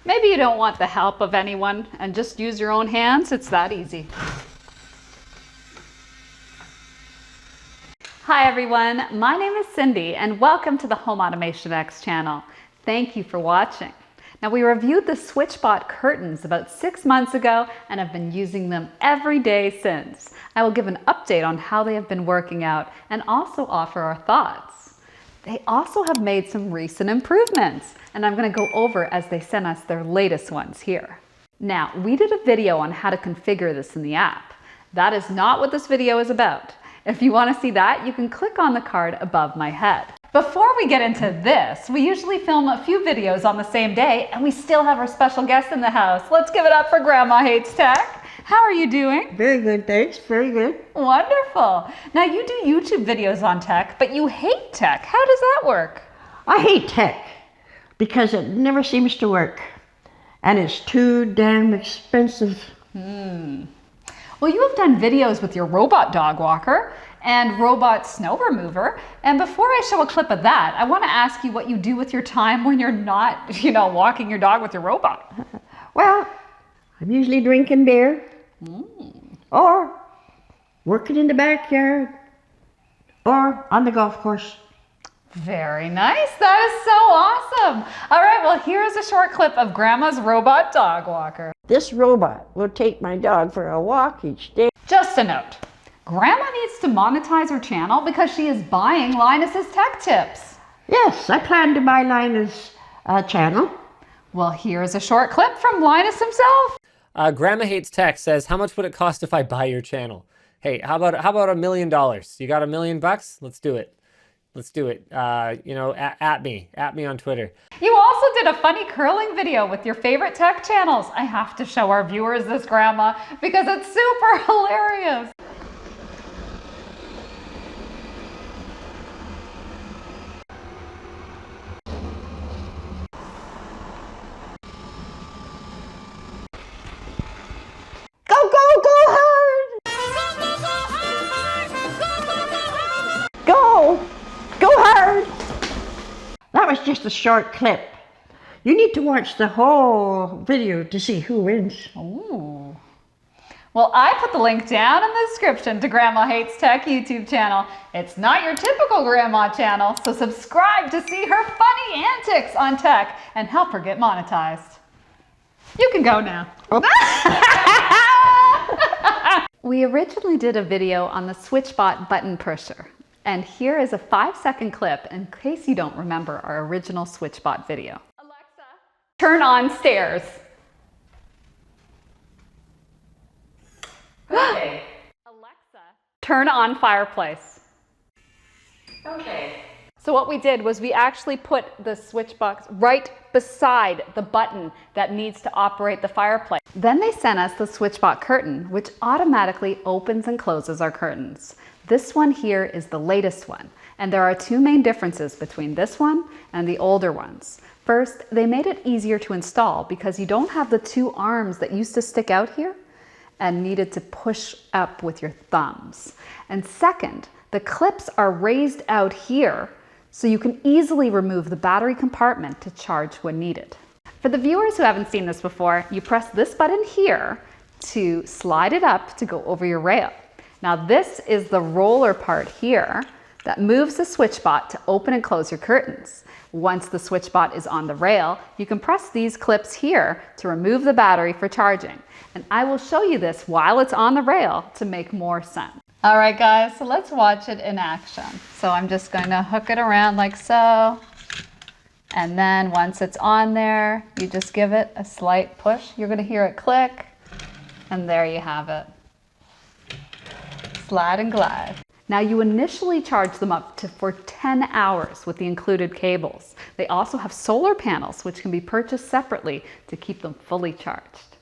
Maybe you don't want the help of anyone and just use your own hands. It's that easy. Hi everyone, my name is Cindy and welcome to the Home Automation X channel. Thank you for watching. Now we reviewed the SwitchBot curtains about 6 months ago and have been using them every day since. I will give an update on how they have been working out and also offer our thoughts. They also have made some recent improvements and I'm going to go over as they sent us their latest ones here. Now we did a video on how to configure this in the app. That is not what this video is about. If you want to see that, you can click on the card above my head. Before we get into this, we usually film a few videos on the same day and we still have our special guest in the house. Let's give it up for Grandma Hates Tech. How are you doing? Very good, thanks. Very good. Wonderful. Now you do YouTube videos on tech, but you hate tech. How does that work? I hate tech because it never seems to work and it's too damn expensive. Well, you have done videos with your robot dog walker and robot snow remover. And before I show a clip of that, I want to ask you what you do with your time when you're not, walking your dog with your robot. Well, I'm usually drinking beer or working in the backyard or on the golf course. Very nice. That is so awesome. All right, well, here's a short clip of Grandma's robot dog walker. This robot will take my dog for a walk each day. Just a note, Grandma needs to monetize her channel because she is buying Linus's tech tips. Yes, I plan to buy Linus' channel. Well, here's a short clip from Linus himself. Grandma Hates Tech says, how much would it cost if I buy your channel? Hey, how about $1 million? You got $1 million bucks? Let's do it. Let's do it. At me on Twitter. You also did a funny curling video with your favorite tech channels. I have to show our viewers this, Grandma, because it's super hilarious. Go, go, go hard! Go! Go hard! That was just a short clip. You need to watch the whole video to see who wins. Ooh. Well, I put the link down in the description to Grandma Hates Tech YouTube channel. It's not your typical grandma channel, so subscribe to see her funny antics on tech and help her get monetized. You can go now. Oh. We originally did a video on the SwitchBot button pusher. And here is a 5-second clip in case you don't remember our original SwitchBot video. Alexa, turn on stairs. Okay. Alexa, turn on fireplace. Okay. So what we did was we actually put the switch box right beside the button that needs to operate the fireplace. Then they sent us the SwitchBot curtain, which automatically opens and closes our curtains. This one here is the latest one, and there are 2 main differences between this one and the older ones. First, they made it easier to install because you don't have the 2 arms that used to stick out here and needed to push up with your thumbs. And second, the clips are raised out here so you can easily remove the battery compartment to charge when needed. For the viewers who haven't seen this before, you press this button here to slide it up to go over your rail. Now this is the roller part here that moves the SwitchBot to open and close your curtains. Once the SwitchBot is on the rail, you can press these clips here to remove the battery for charging. And I will show you this while it's on the rail to make more sense. All right guys, so let's watch it in action. So I'm just going to hook it around like so. And then once it's on there, you just give it a slight push. You're going to hear it click. And there you have it. Slide and glide. Now you initially charge them up for 10 hours with the included cables. They also have solar panels which can be purchased separately to keep them fully charged.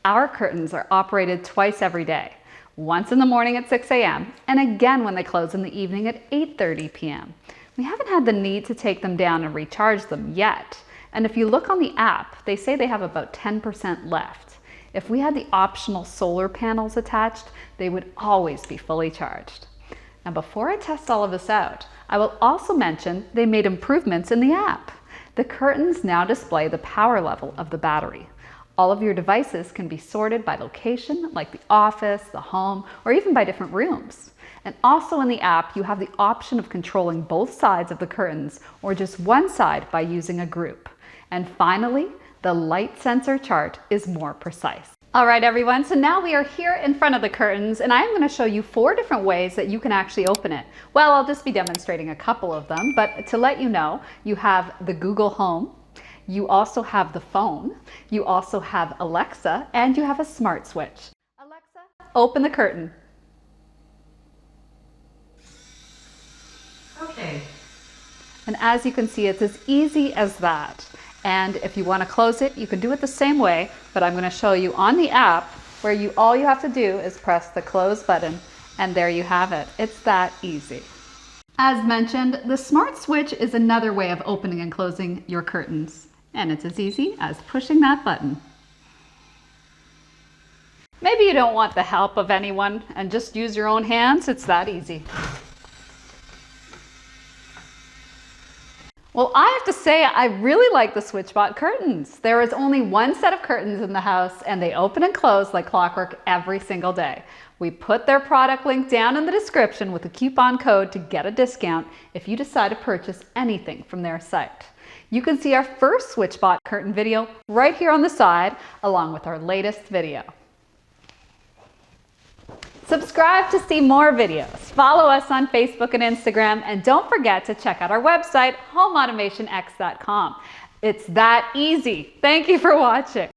Our curtains are operated twice every day, once in the morning at 6 a.m. and again when they close in the evening at 8:30 p.m. We haven't had the need to take them down and recharge them yet. And if you look on the app, they say they have about 10% left. If we had the optional solar panels attached, they would always be fully charged. Now before I test all of this out, I will also mention they made improvements in the app. The curtains now display the power level of the battery. All of your devices can be sorted by location, like the office, the home, or even by different rooms. And also in the app, you have the option of controlling both sides of the curtains or just one side by using a group. And finally, the light sensor chart is more precise. All right, everyone, so now we are here in front of the curtains, and I'm going to show you 4 different ways that you can actually open it. Well, I'll just be demonstrating a couple of them, but to let you know, you have the Google Home, you also have the phone, you also have Alexa, and you have a smart switch. Alexa, open the curtain. Okay. And as you can see, it's as easy as that. And if you want to close it, you can do it the same way, but I'm going to show you on the app where all you have to do is press the close button, and there you have it. It's that easy. As mentioned, the smart switch is another way of opening and closing your curtains, and it's as easy as pushing that button. Maybe you don't want the help of anyone and just use your own hands. It's that easy. Well, I have to say, I really like the SwitchBot curtains. There is only one set of curtains in the house, and they open and close like clockwork every single day. We put their product link down in the description with a coupon code to get a discount if you decide to purchase anything from their site. You can see our first SwitchBot curtain video right here on the side, along with our latest video. Subscribe to see more videos. Follow us on Facebook and Instagram, and don't forget to check out our website, homeautomationx.com. It's that easy. Thank you for watching.